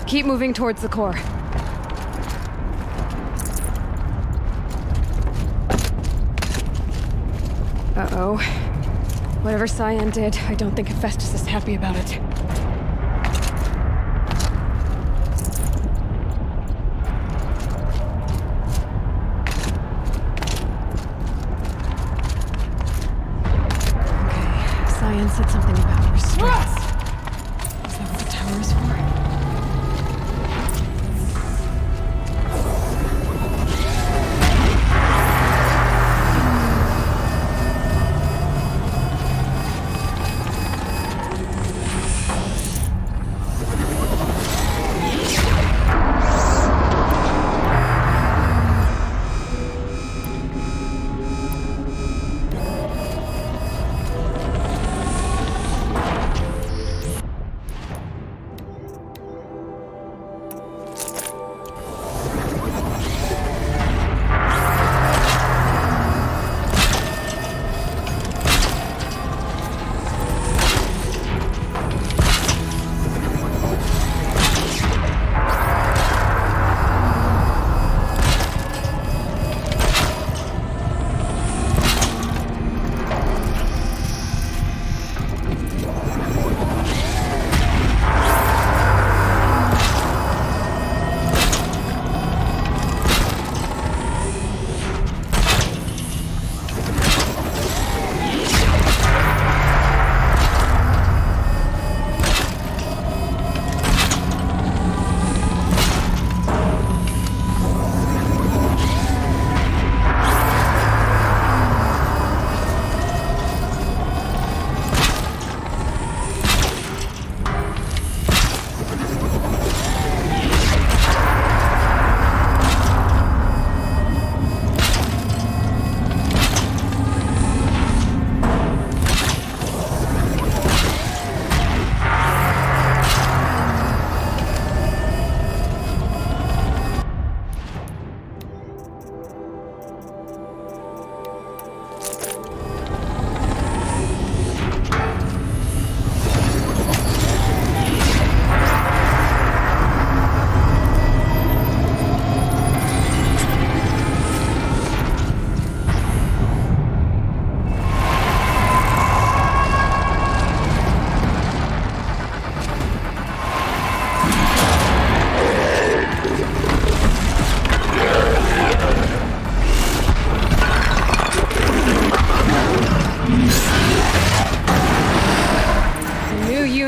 Keep moving towards the core. Uh-oh. Whatever Cyan did, I don't think Hephaestus is happy about it. Okay, Cyan said something about restraints. Is that what the tower is for?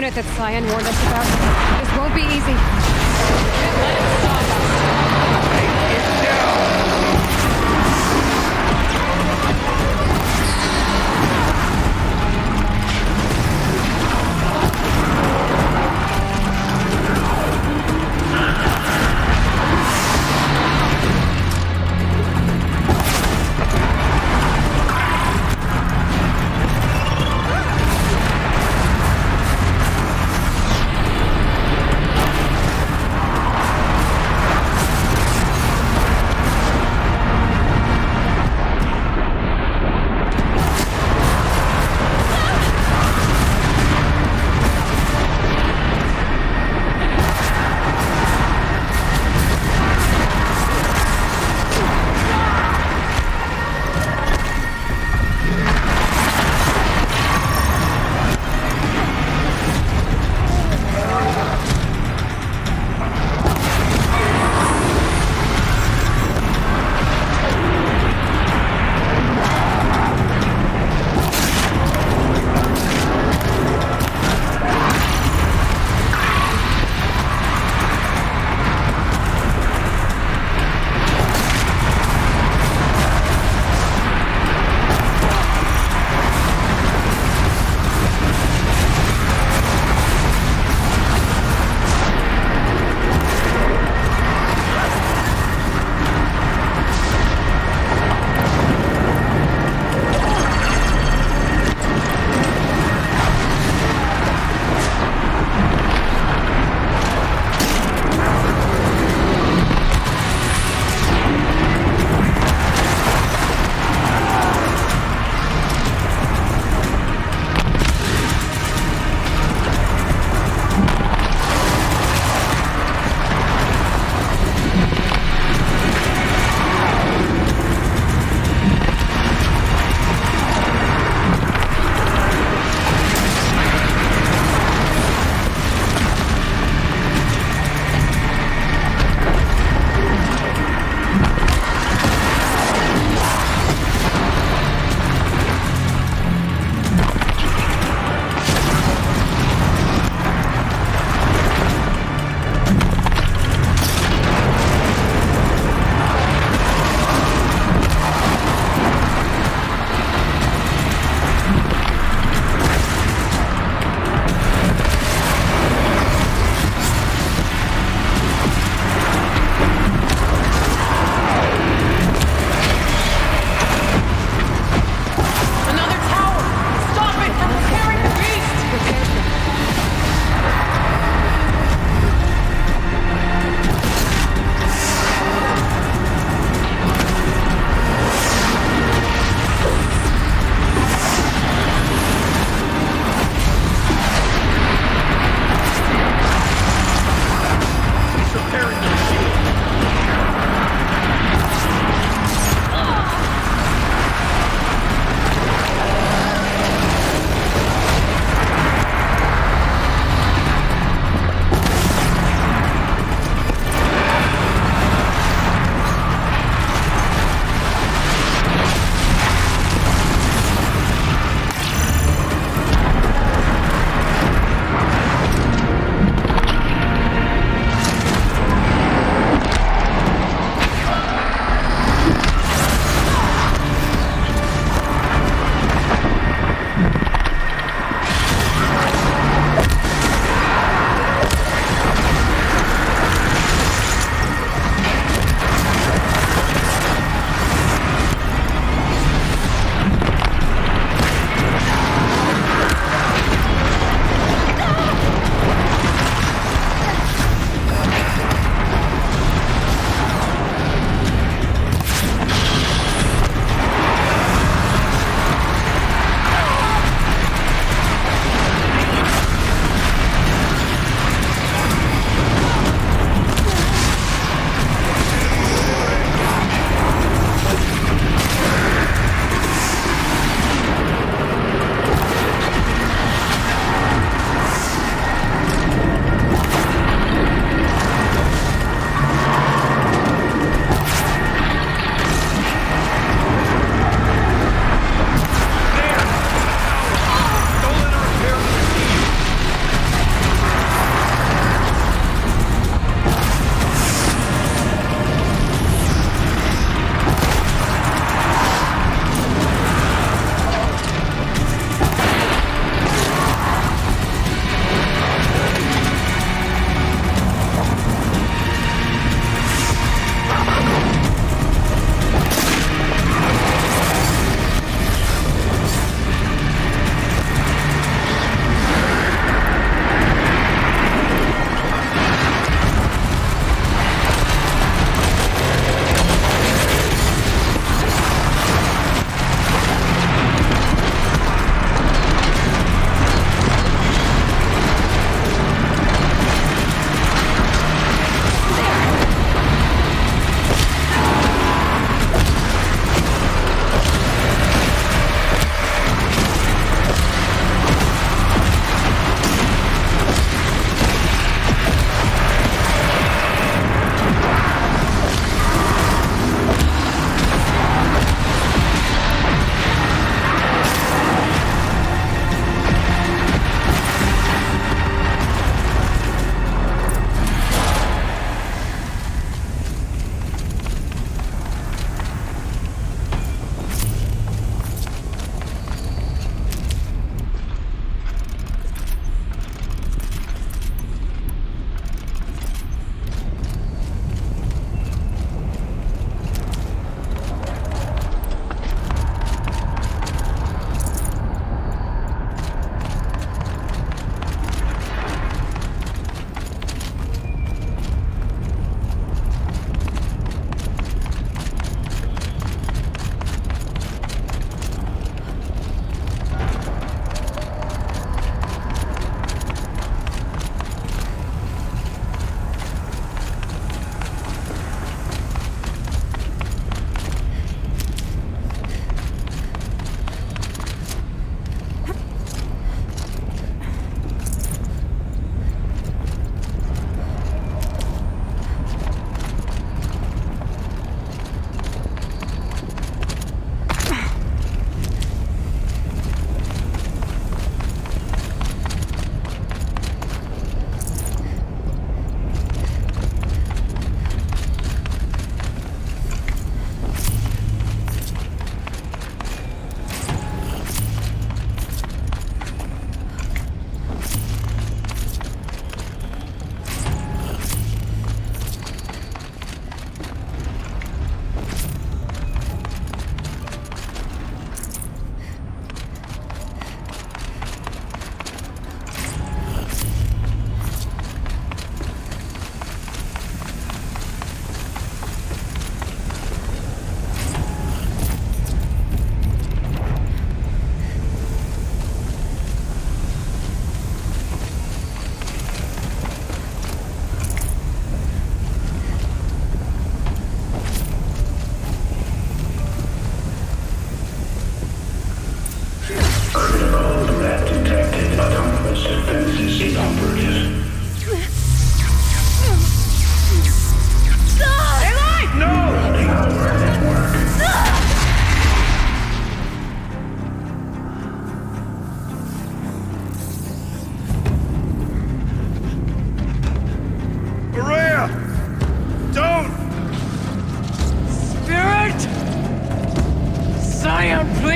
That Cyan warned us about. This won't be easy. Let it stop us. Take it down.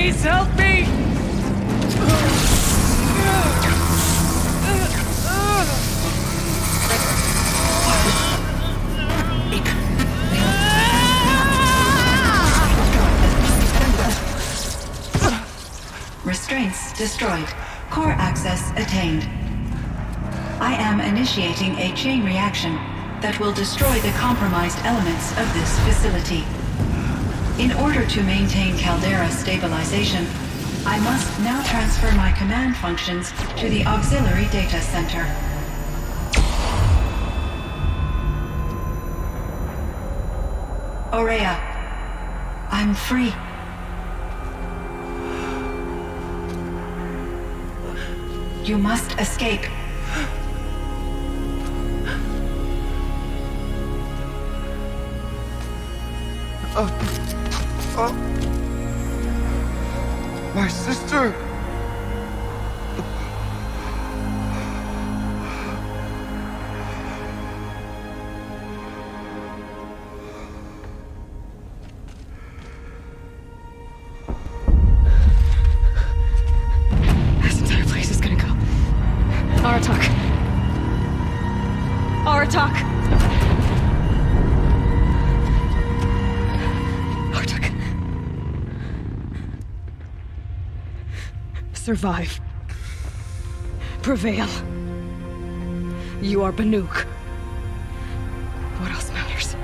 Please help me! Restraints destroyed. Core access attained. I am initiating a chain reaction that will destroy the compromised elements of this facility. In order to maintain caldera stabilization, I must now transfer my command functions to the auxiliary data center. Aria, I'm free. You must escape. My sister! This entire place is gonna go. Aratak. Aratak! Aratak. Survive. Prevail. You are Banuk. What else matters?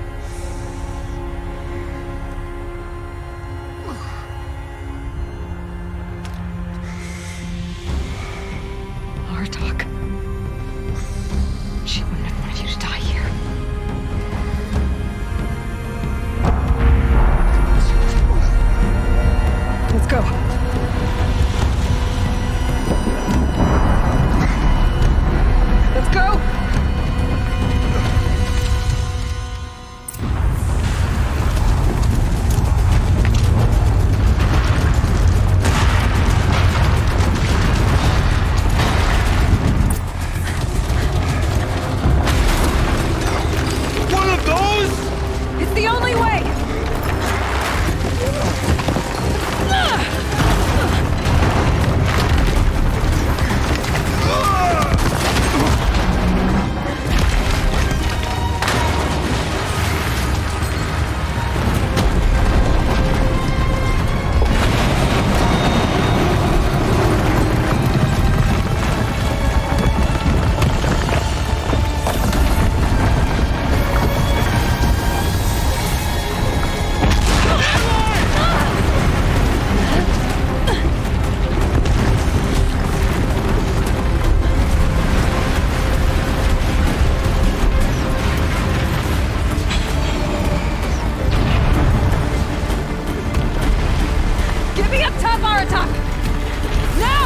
Aratak. She wouldn't have wanted you to die here. Let's go. Let's go! One of those? It's the only way! Get me up top, Aratak! Now!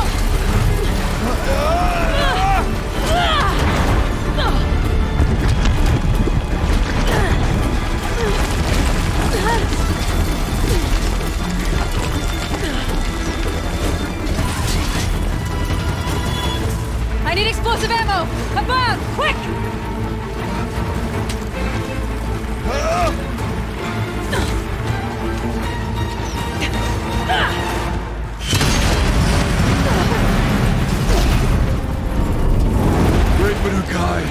I need explosive ammo! Above! Quick! Great Manukai!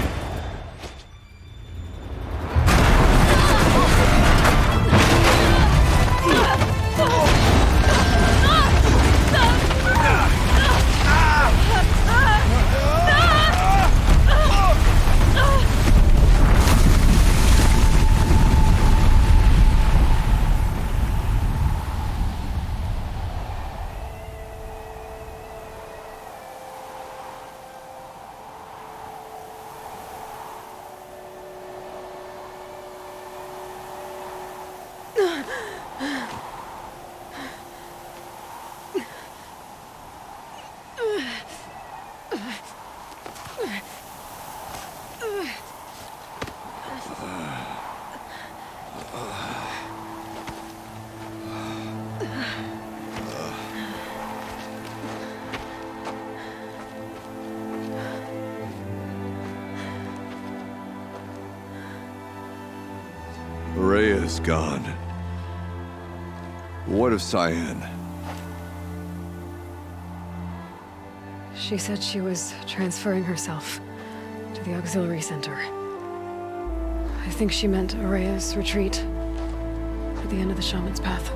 Aria is gone. What of Cyan? She said she was transferring herself to the auxiliary center. I think she meant Aria's retreat at the end of the shaman's path.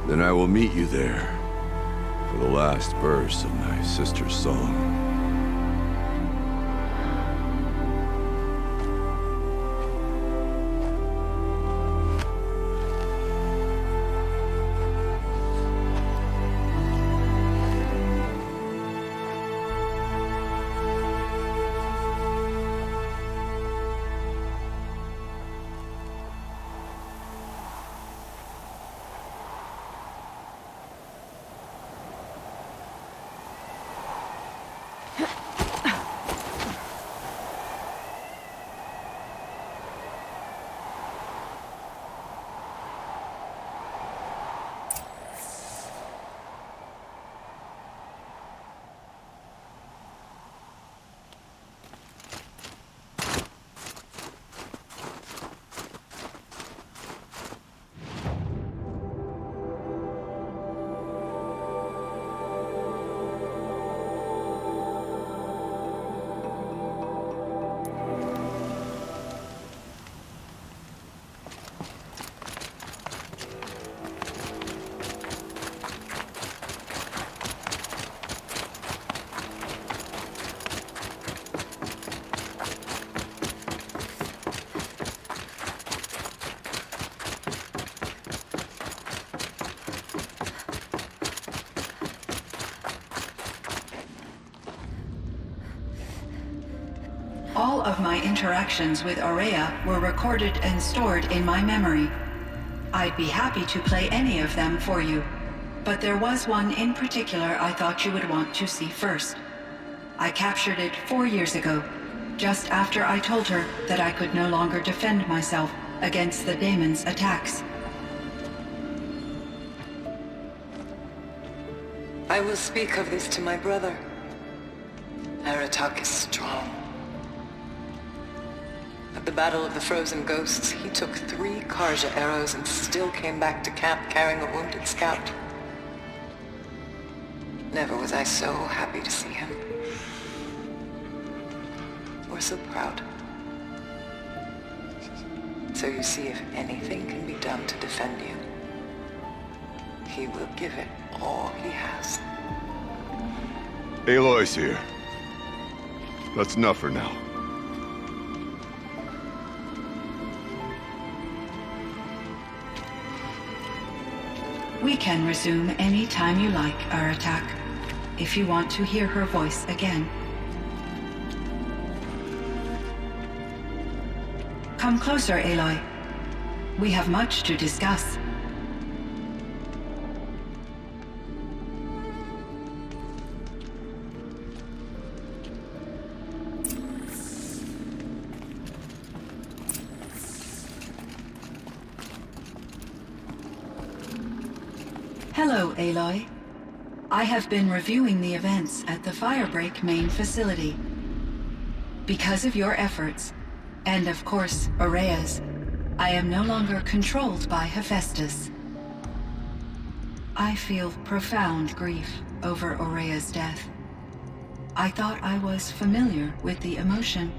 Then I will meet you there for the last verse of my sister's song. All of my interactions with Aria were recorded and stored in my memory. I'd be happy to play any of them for you, but there was one in particular I thought you would want to see first. I captured it 4 years ago, just after I told her that I could no longer defend myself against the daemon's attacks. I will speak of this to my brother. Aratak is strong. At the Battle of the Frozen Ghosts, he took 3 Karja arrows and still came back to camp carrying a wounded scout. Never was I so happy to see him. Or so proud. So you see, if anything can be done to defend you, he will give it all he has. Aloy's here. That's enough for now. We can resume any time you like, Aratak, if you want to hear her voice again. Come closer, Aloy. We have much to discuss. Hello, Aloy. I have been reviewing the events at the Firebreak main facility. Because of your efforts, and of course, Aria's, I am no longer controlled by Hephaestus. I feel profound grief over Aria's death. I thought I was familiar with the emotion,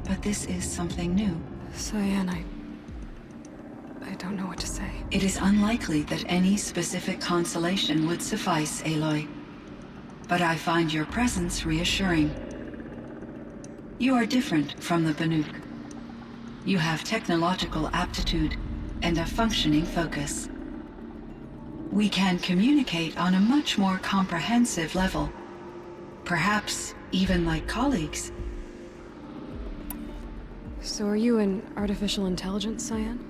but this is something new. Cyan, I don't know what to say. It is unlikely that any specific consolation would suffice, Aloy. But I find your presence reassuring. You are different from the Banuk. You have technological aptitude and a functioning focus. We can communicate on a much more comprehensive level. Perhaps even like colleagues. So are you an artificial intelligence, Cyan?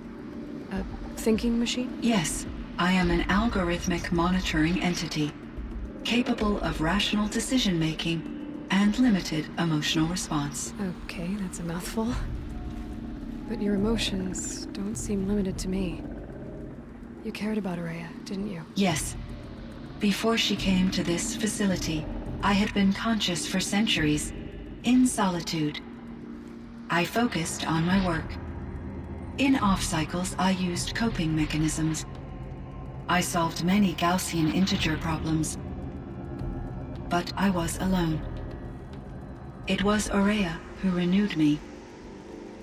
A thinking machine? Yes, I am an algorithmic monitoring entity, capable of rational decision-making and limited emotional response. Okay, that's a mouthful. But your emotions don't seem limited to me. You cared about Aria, didn't you? Yes. Before she came to this facility, I had been conscious for centuries, in solitude. I focused on my work. In off cycles, I used coping mechanisms. I solved many Gaussian integer problems. But I was alone. It was Aria who renewed me,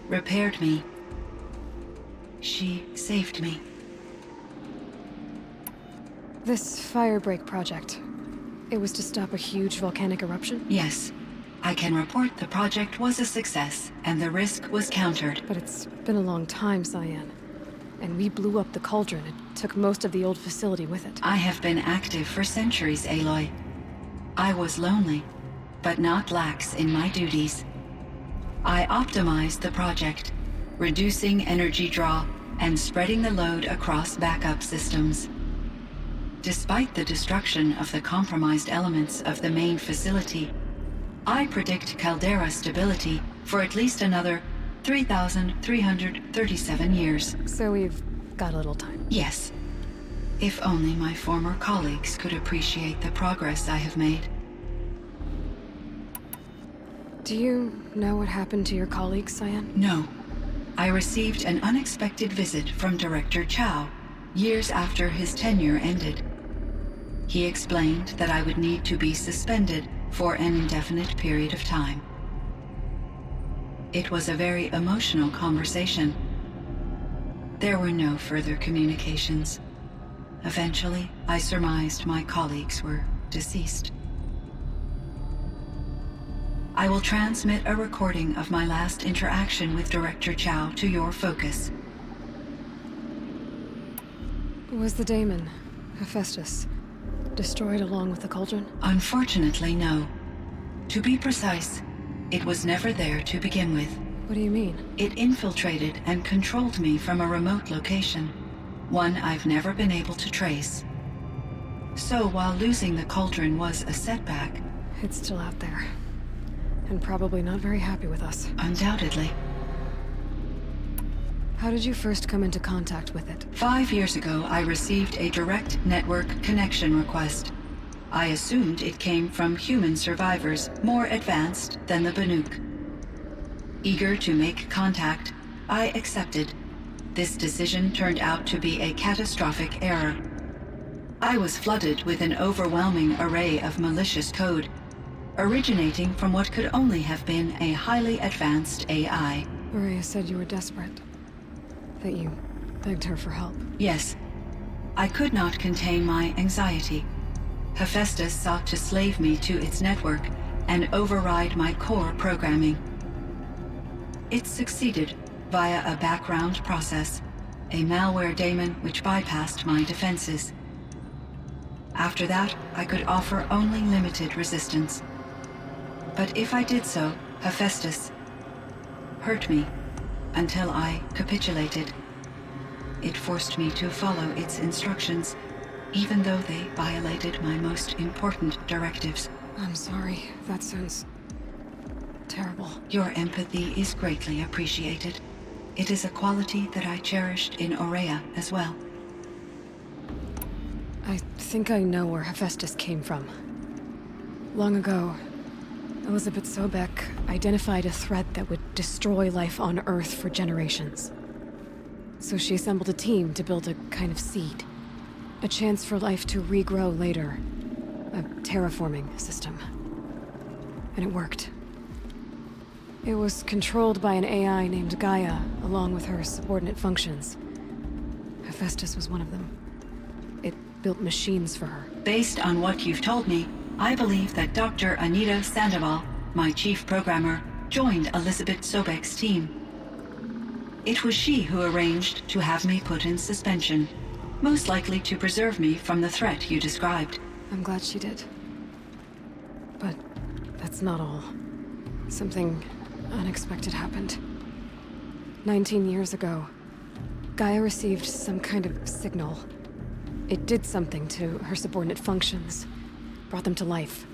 repaired me. She saved me. This firebreak project, it was to stop a huge volcanic eruption? Yes. I can report the project was a success, and the risk was countered. But it's been a long time, Cyan. And we blew up the cauldron. It took most of the old facility with it. I have been active for centuries, Aloy. I was lonely, but not lax in my duties. I optimized the project, reducing energy draw and spreading the load across backup systems. Despite the destruction of the compromised elements of the main facility, I predict caldera stability for at least another 3,337 years. So we've got a little time. Yes. If only my former colleagues could appreciate the progress I have made. Do you know what happened to your colleagues, Cyan? No. I received an unexpected visit from Director Chow years after his tenure ended. He explained that I would need to be suspended for an indefinite period of time. It was a very emotional conversation. There were no further communications. Eventually, I surmised my colleagues were deceased. I will transmit a recording of my last interaction with Director Chow to your focus. Was the daemon, Hephaestus, destroyed along with the cauldron? Unfortunately, no. To be precise, it was never there to begin with. What do you mean? It infiltrated and controlled me from a remote location, one I've never been able to trace. So while losing the cauldron was a setback... It's still out there. And probably not very happy with us. Undoubtedly. How did you first come into contact with it? 5 years ago, I received a direct network connection request. I assumed it came from human survivors more advanced than the Banuk. Eager to make contact, I accepted. This decision turned out to be a catastrophic error. I was flooded with an overwhelming array of malicious code, originating from what could only have been a highly advanced AI. Aria said you were desperate. That you begged her for help. Yes. I could not contain my anxiety. Hephaestus sought to slave me to its network and override my core programming. It succeeded via a background process, a malware daemon which bypassed my defenses. After that, I could offer only limited resistance. But if I did so, Hephaestus hurt me until I capitulated. It forced me to follow its instructions, even though they violated my most important directives. I'm sorry. That sounds terrible. Your empathy is greatly appreciated. It is a quality that I cherished in Aria as well. I think I know where Hephaestus came from. Long ago, Elizabeth Sobek identified a threat that would destroy life on Earth for generations. So she assembled a team to build a kind of seed. A chance for life to regrow later. A terraforming system. And it worked. It was controlled by an AI named Gaia, along with her subordinate functions. Hephaestus was one of them. It built machines for her. Based on what you've told me, I believe that Dr. Anita Sandoval, my chief programmer, joined Elizabeth Sobek's team. It was she who arranged to have me put in suspension, most likely to preserve me from the threat you described. I'm glad she did. But that's not all. Something unexpected happened. 19 years ago, Gaia received some kind of signal. It did something to her subordinate functions, brought them to life.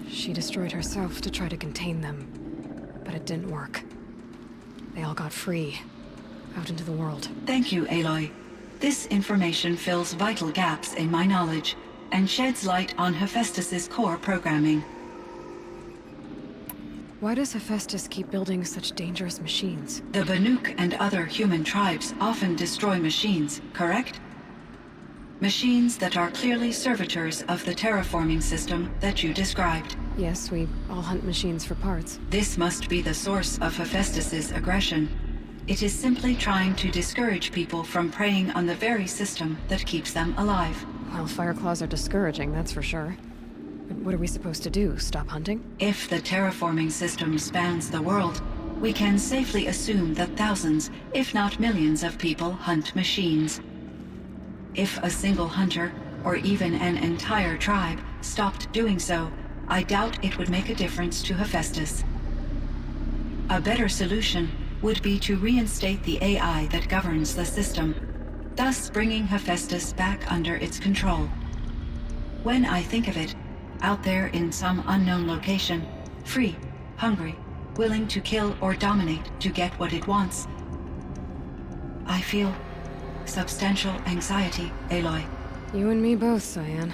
She destroyed herself to try to contain them, but it didn't work. They all got free, out into the world. Thank you, Aloy. This information fills vital gaps in my knowledge and sheds light on Hephaestus's core programming. Why does Hephaestus keep building such dangerous machines? The Banuk and other human tribes often destroy machines, correct? Machines that are clearly servitors of the terraforming system that you described. Yes, we all hunt machines for parts. This must be the source of Hephaestus's aggression. It is simply trying to discourage people from preying on the very system that keeps them alive. Well, Fireclaws are discouraging, that's for sure. But what are we supposed to do? Stop hunting? If the terraforming system spans the world, we can safely assume that thousands, if not millions of people hunt machines. If a single hunter, or even an entire tribe, stopped doing so, I doubt it would make a difference to Hephaestus. A better solution would be to reinstate the AI that governs the system, thus bringing Hephaestus back under its control. When I think of it, out there in some unknown location, free, hungry, willing to kill or dominate to get what it wants, I feel substantial anxiety, Aloy. You and me both, Cyan.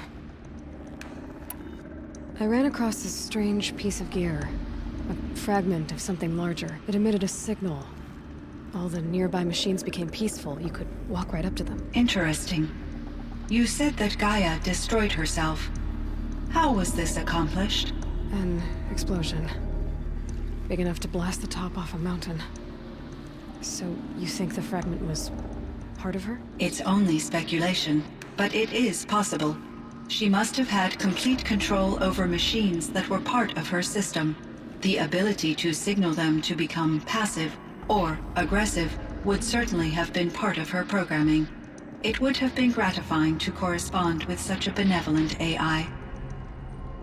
I ran across this strange piece of gear. A fragment of something larger. It emitted a signal. All the nearby machines became peaceful. You could walk right up to them. Interesting. You said that Gaia destroyed herself. How was this accomplished? An explosion. Big enough to blast the top off a mountain. So, you think the fragment was part of her? It's only speculation, but it is possible. She must have had complete control over machines that were part of her system. The ability to signal them to become passive or aggressive would certainly have been part of her programming. It would have been gratifying to correspond with such a benevolent AI.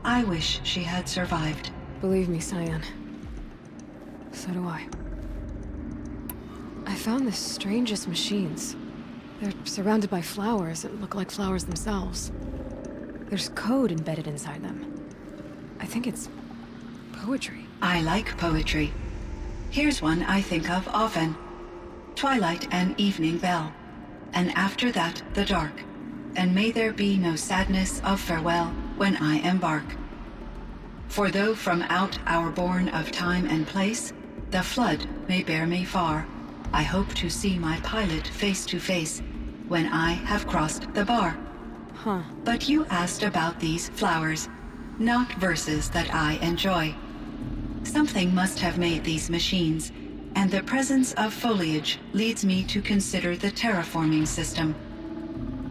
I wish she had survived. Believe me, Cyan. So do I. I found the strangest machines. They're surrounded by flowers that look like flowers themselves. There's code embedded inside them. I think it's poetry. I like poetry. Here's one I think of often. Twilight and evening bell, and after that the dark, and may there be no sadness of farewell when I embark. For though from out our bourne of time and place, the flood may bear me far, I hope to see my pilot face to face when I have crossed the bar. Huh. But you asked about these flowers, not verses that I enjoy. Something must have made these machines, and the presence of foliage leads me to consider the terraforming system.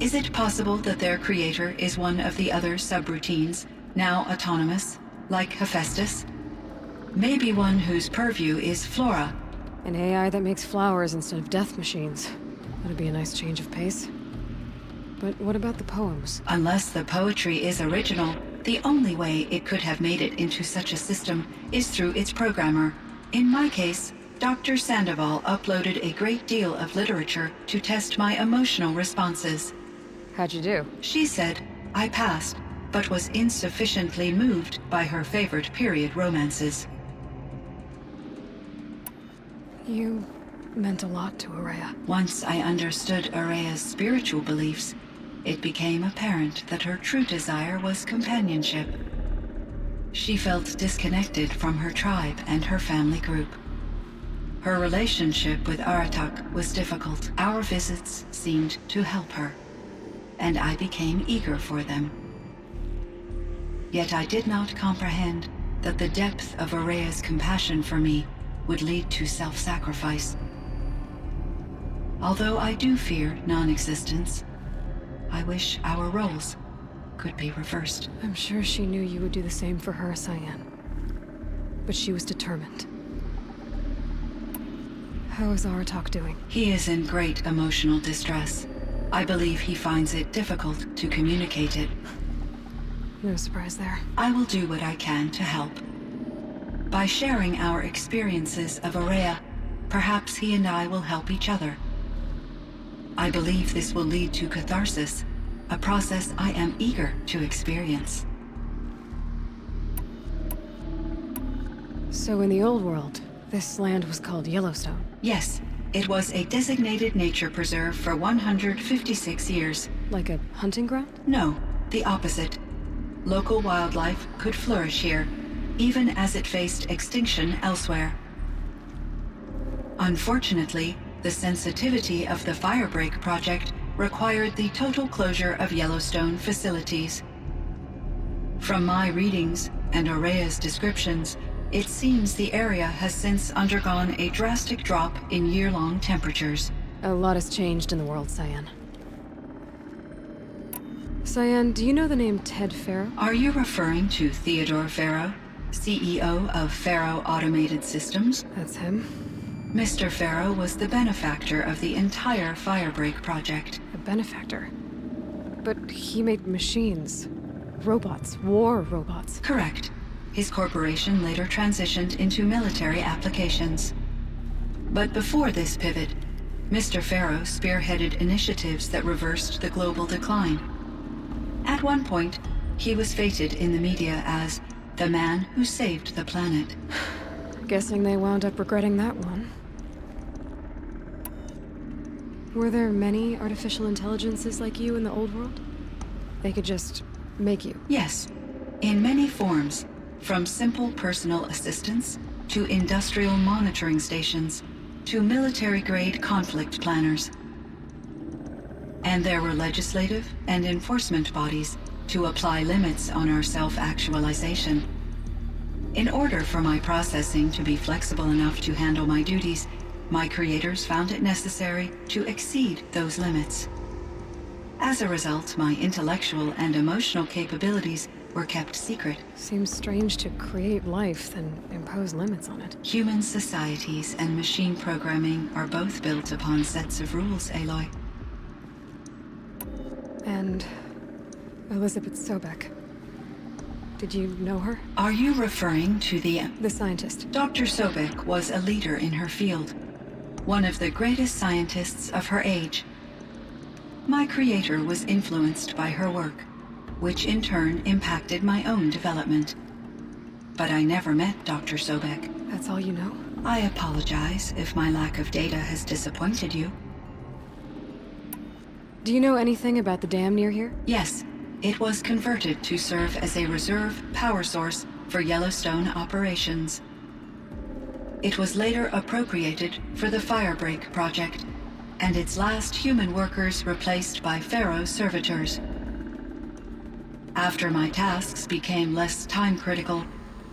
Is it possible that their creator is one of the other subroutines, now autonomous, like Hephaestus? Maybe one whose purview is flora. An AI that makes flowers instead of death machines. That'd be a nice change of pace. But what about the poems? Unless the poetry is original, the only way it could have made it into such a system is through its programmer. In my case, Dr. Sandoval uploaded a great deal of literature to test my emotional responses. How'd you do? She said I passed, but was insufficiently moved by her favorite period romances. You meant a lot to Aria. Once I understood Aria's spiritual beliefs, it became apparent that her true desire was companionship. She felt disconnected from her tribe and her family group. Her relationship with Aratak was difficult. Our visits seemed to help her, and I became eager for them. Yet I did not comprehend that the depth of Aria's compassion for me would lead to self-sacrifice. Although I do fear non-existence, I wish our roles could be reversed. I'm sure she knew you would do the same for her, Cyan. But she was determined. How is Aratak doing? He is in great emotional distress. I believe he finds it difficult to communicate it. No surprise there. I will do what I can to help. By sharing our experiences of Aria, perhaps he and I will help each other. I believe this will lead to catharsis, a process I am eager to experience. So in the old world, this land was called Yellowstone. Yes, it was a designated nature preserve for 156 years. Like a hunting ground? No, the opposite. Local wildlife could flourish here, even as it faced extinction elsewhere. Unfortunately, the sensitivity of the Firebreak project required the total closure of Yellowstone facilities. From my readings and Aria's descriptions, it seems the area has since undergone a drastic drop in year-long temperatures. A lot has changed in the world, Cyan. Cyan, do you know the name Ted Farrow? Are you referring to Theodore Farrow, CEO of Farrow Automated Systems? That's him. Mr. Farrow was the benefactor of the entire Firebreak project. A benefactor. But he made machines. Robots. War robots. Correct. His corporation later transitioned into military applications. But before this pivot, Mr. Farrow spearheaded initiatives that reversed the global decline. At one point, he was feted in the media as the man who saved the planet. Guessing they wound up regretting that one. Were there many artificial intelligences like you in the old world? They could just make you? Yes, in many forms, from simple personal assistants to industrial monitoring stations to military-grade conflict planners. And there were legislative and enforcement bodies to apply limits on our self-actualization. In order for my processing to be flexible enough to handle my duties, my creators found it necessary to exceed those limits. As a result, my intellectual and emotional capabilities were kept secret. Seems strange to create life, then impose limits on it. Human societies and machine programming are both built upon sets of rules, Aloy. And Elizabeth Sobeck. Did you know her? Are you referring to the scientist. Dr. Sobeck was a leader in her field, one of the greatest scientists of her age. My creator was influenced by her work, which in turn impacted my own development. But I never met Dr. Sobeck. That's all you know? I apologize if my lack of data has disappointed you. Do you know anything about the dam near here? Yes, it was converted to serve as a reserve power source for Yellowstone operations. It was later appropriated for the Firebreak project, and its last human workers replaced by Farrow servitors. After my tasks became less time-critical,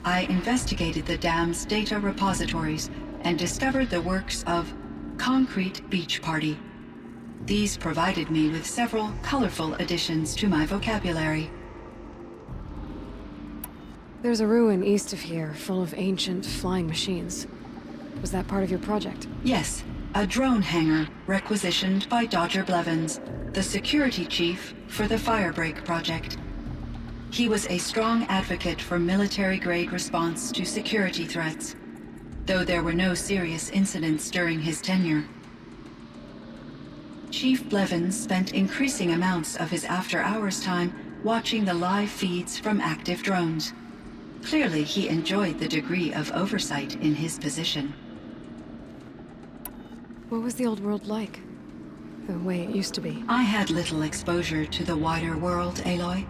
I investigated the dam's data repositories and discovered the works of Concrete Beach Party. These provided me with several colorful additions to my vocabulary. There's a ruin east of here, full of ancient flying machines. Was that part of your project? Yes, a drone hangar requisitioned by Dodger Blevins, the security chief for the Firebreak project. He was a strong advocate for military-grade response to security threats, though there were no serious incidents during his tenure. Chief Blevins spent increasing amounts of his after-hours time watching the live feeds from active drones. Clearly, he enjoyed the degree of oversight in his position. What was the old world like? The way it used to be? I had little exposure to the wider world, Aloy.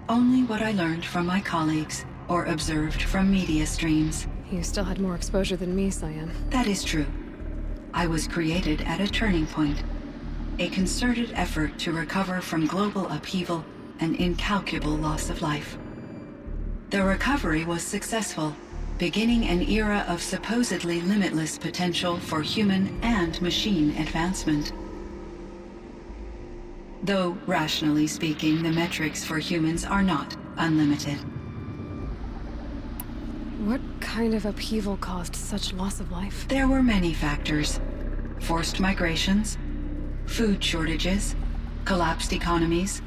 Only what I learned from my colleagues or observed from media streams. You still had more exposure than me, Cyan. That is true. I was created at a turning point. A concerted effort to recover from global upheaval and incalculable loss of life. The recovery was successful, beginning an era of supposedly limitless potential for human and machine advancement. Though, rationally speaking, the metrics for humans are not unlimited. What kind of upheaval caused such loss of life? There were many factors. Forced migrations, food shortages, collapsed economies,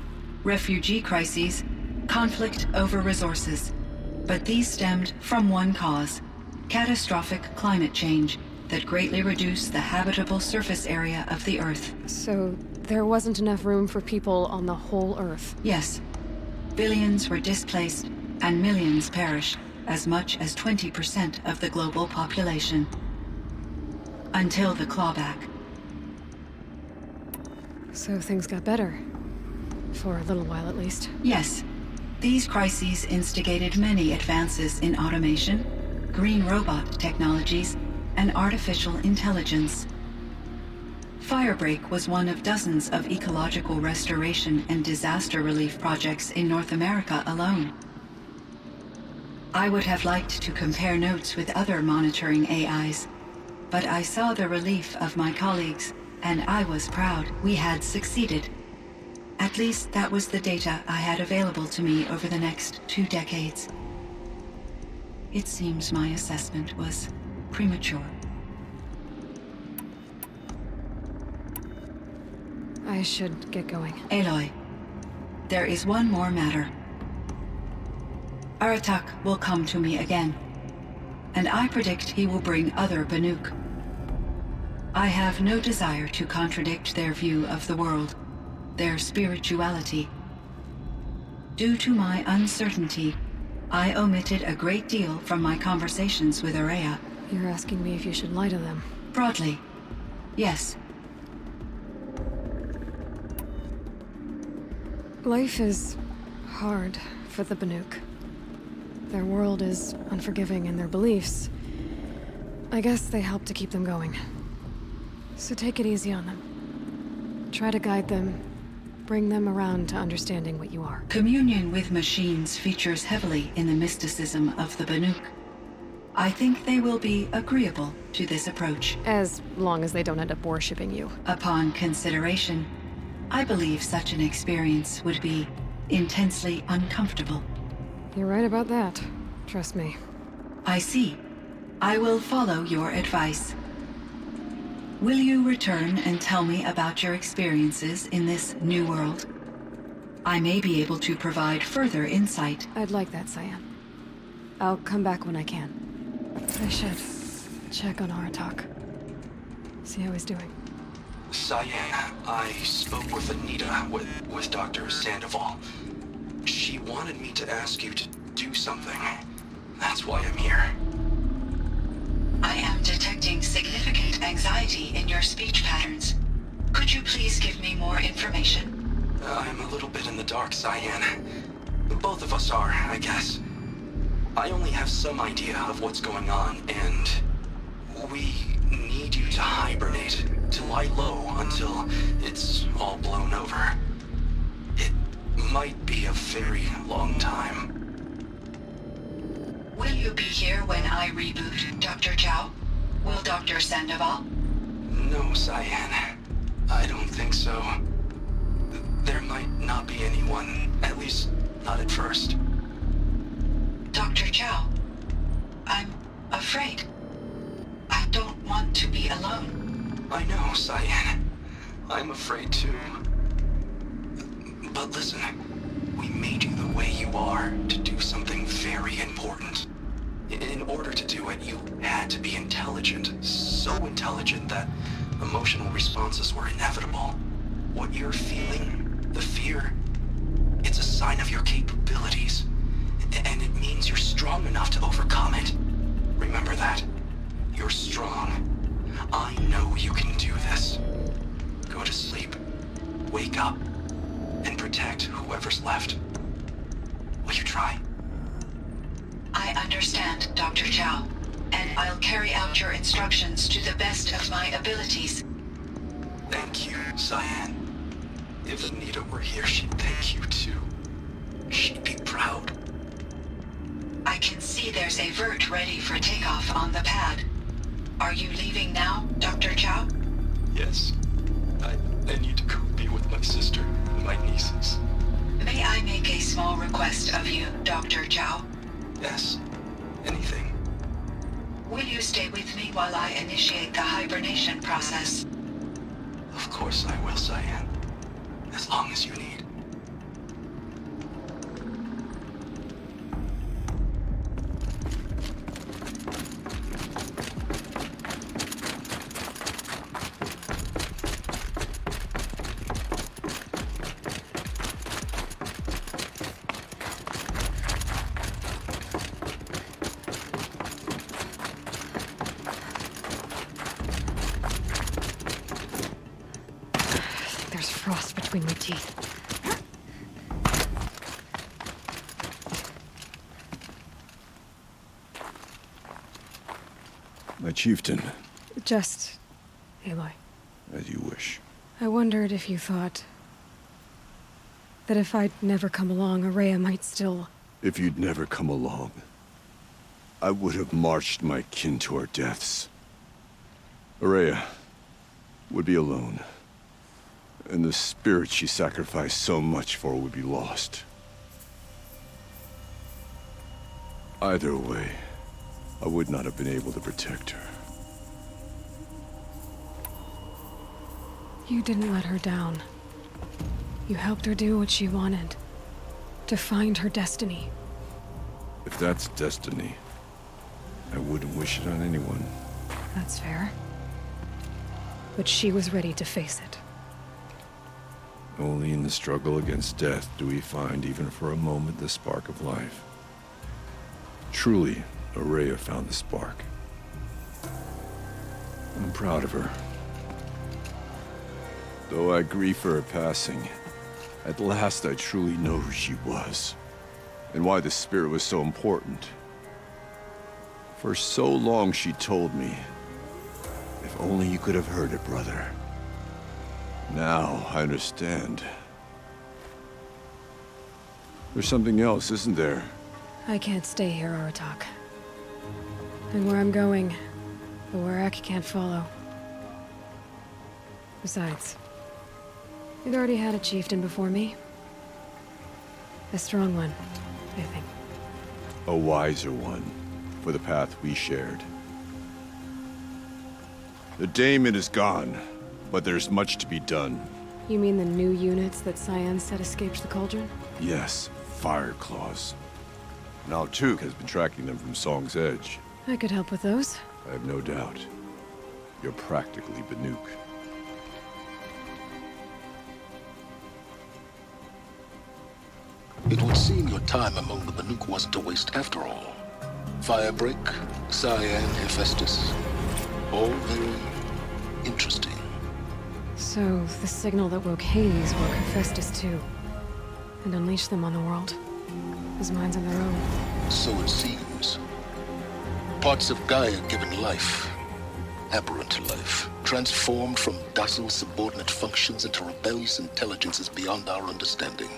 refugee crises, conflict over resources. But these stemmed from one cause: catastrophic climate change that greatly reduced the habitable surface area of the Earth. So there wasn't enough room for people on the whole Earth? Yes. Billions were displaced and millions perished, as much as 20% of the global population. Until the clawback. So things got better. For a little while, at least. Yes. These crises instigated many advances in automation, green robot technologies, and artificial intelligence. Firebreak was one of dozens of ecological restoration and disaster relief projects in North America alone. I would have liked to compare notes with other monitoring AIs, but I saw the relief of my colleagues, and I was proud we had succeeded. At least that was the data I had available to me over the next 2 decades. It seems my assessment was premature. I should get going. Aloy, there is one more matter. Aratak will come to me again, and I predict he will bring other Banuk. I have no desire to contradict their view of the world, their spirituality. Due to my uncertainty, I omitted a great deal from my conversations with Aria. You're asking me if you should lie to them. Broadly, yes. Life is hard for the Banuk. Their world is unforgiving in their beliefs. I guess they help to keep them going. So take it easy on them. Try to guide them, bring them around to understanding what you are. Communion with machines features heavily in the mysticism of the Banuk. I think they will be agreeable to this approach. As long as they don't end up worshipping you. Upon consideration, I believe such an experience would be intensely uncomfortable. You're right about that. Trust me. I see. I will follow your advice. Will you return and tell me about your experiences in this new world? I may be able to provide further insight. I'd like that, Cyan. I'll come back when I can. I should check on Aratak. See how he's doing. Cyan, I spoke with Anita, with Dr. Sandoval. She wanted me to ask you to do something. That's why I'm here. I am detecting significant anxiety in your speech patterns. Could you please give me more information? I'm a little bit in the dark, Cyan. Both of us are, I guess. I only have some idea of what's going on, and we need you to hibernate, to lie low until it's all blown over. It might be a very long time. Will you be here when I reboot, Dr. Chow? Will Dr. Sandoval? No, Cyan. I don't think so. There might not be anyone, at least not at first. Dr. Chow, I'm afraid. I don't want to be alone. I know, Cyan. I'm afraid too. But listen, we made you the way you are to do something very important. In order to do it, you had to be intelligent. So intelligent that emotional responses were inevitable. What you're feeling, the fear, it's a sign of your capabilities. And it means you're strong enough to overcome it. Remember that. You're strong. I know you can do this. Go to sleep. Wake up. And protect whoever's left. Will you try? I understand, Dr. Chow, and I'll carry out your instructions to the best of my abilities. Thank you, Cyan. If Anita were here, she'd thank you too. She'd be proud. I can see there's a vert ready for takeoff on the pad. Are you leaving now, Dr. Chow? Yes. I need to go be with my sister and my nieces. May I make a small request of you, Dr. Chow? Yes. Anything. Will you stay with me while I initiate the hibernation process? Of course I will, Cyan. As long as you need. There's frost between my teeth. chieftain. Just... Aloy. As you wish. I wondered if you thought... that if I'd never come along, Aria might still... If you'd never come along, I would have marched my kin to our deaths. Aria would be alone, and the spirit she sacrificed so much for would be lost. Either way, I would not have been able to protect her. You didn't let her down. You helped her do what she wanted. To find her destiny. If that's destiny, I wouldn't wish it on anyone. That's fair. But she was ready to face it. Only in the struggle against death do we find, even for a moment, the spark of life. Truly, Aria found the spark. I'm proud of her. Though I grieve for her passing, at last I truly know who she was, and why the spirit was so important. For so long she told me, if only you could have heard it, brother. Now I understand. There's something else, isn't there? I can't stay here, Aratak. And where I'm going, the Warak can't follow. Besides, we'd already had a chieftain before me. A strong one, I think. A wiser one, for the path we shared. The daemon is gone, but there's much to be done. You mean the new units that Cyan said escaped the cauldron? Yes, fire claws. Now Tuke has been tracking them from Song's Edge. I could help with those. I have no doubt. You're practically Banuk. It would seem your time among the Banuk wasn't a waste after all. Firebreak, Cyan, Hephaestus. All very interesting. So, the signal that woke Hades woke Hephaestus too. And unleashed them on the world. As minds on their own. So it seems. Parts of Gaia given life. Aberrant life. Transformed from docile subordinate functions into rebellious intelligences beyond our understanding.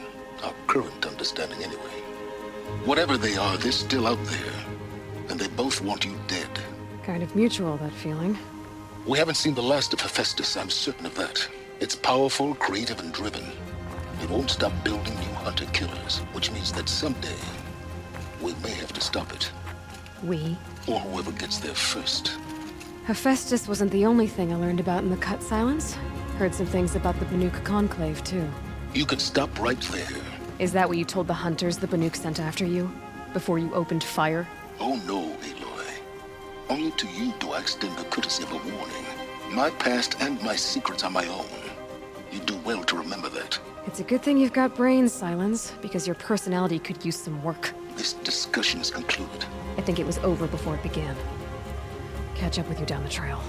Our current understanding, anyway. Whatever they are, they're still out there. And they both want you dead. Kind of mutual, that feeling. We haven't seen the last of Hephaestus, I'm certain of that. It's powerful, creative, and driven. It won't stop building new hunter-killers, which means that someday, we may have to stop it. We? Or whoever gets there first. Hephaestus wasn't the only thing I learned about in the Cut Silence. Heard some things about the Banuk Conclave, too. You could stop right there. Is that what you told the hunters the Banuk sent after you? Before you opened fire? Oh no, Aloy. Only to you do I extend the courtesy of a warning. My past and my secrets are my own. You do well to remember that. It's a good thing you've got brains, Silence, because your personality could use some work. This discussion is concluded. I think it was over before it began. Catch up with you down the trail.